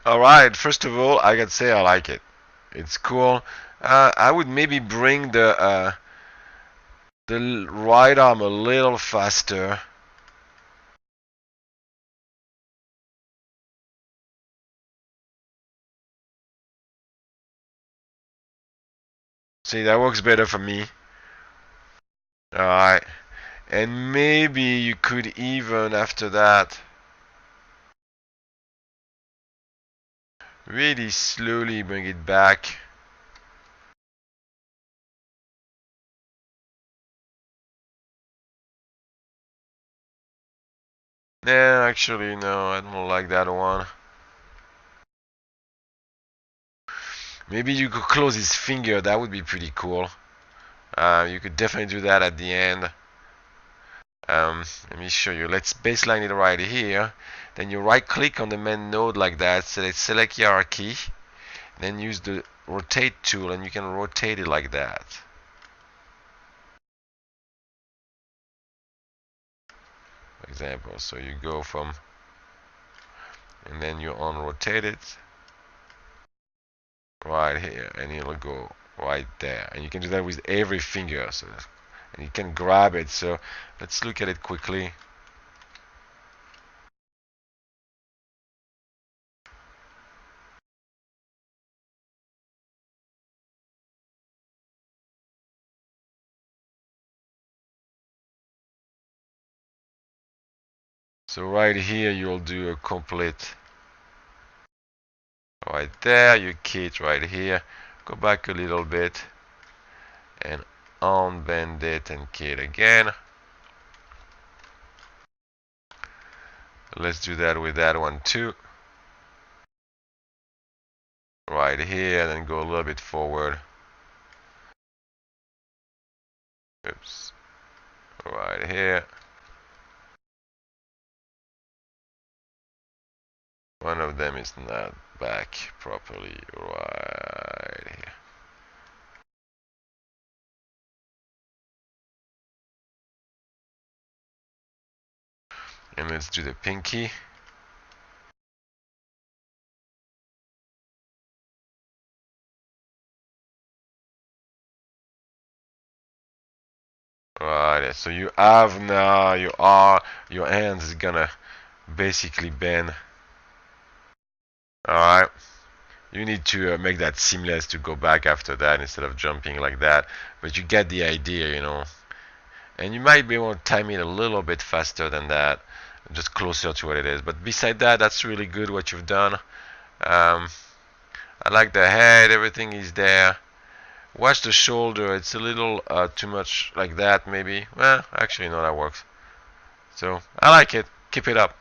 Alright, first of all, I gotta say I like it. It's cool. I would maybe bring the right arm a little faster. See, that works better for me. Alright. And maybe you could even, after that, really slowly bring it back. Yeah, actually, no, I don't like that one. Maybe you could close his finger, that would be pretty cool. You could definitely do that at the end. Let me show you. Let's baseline it right here. Then you right click on the main node like that, select hierarchy, then use the rotate tool and you can rotate it like that. For example, so you go from, and then you unrotate it right here and it'll go right there. And you can do that with every finger, so and you can grab it. So let's look at it quickly. So right here you'll do a complete right there, you key it right here, go back a little bit and unbend it and key it again. Let's do that with that one too. Right here, then go a little bit forward. Oops. Right here. One of them is not back properly. Right here. And let's do the pinky. Right, so you have now, your hands is gonna basically bend. Alright. You need to make that seamless to go back after that instead of jumping like that. But you get the idea, you know. And you might be able to time it a little bit faster than that, just closer to what it is. But beside that, that's really good what you've done. I like the head, everything is there. Watch the shoulder, it's a little too much like that maybe. Well, actually no, that works. So I like it. Keep it up.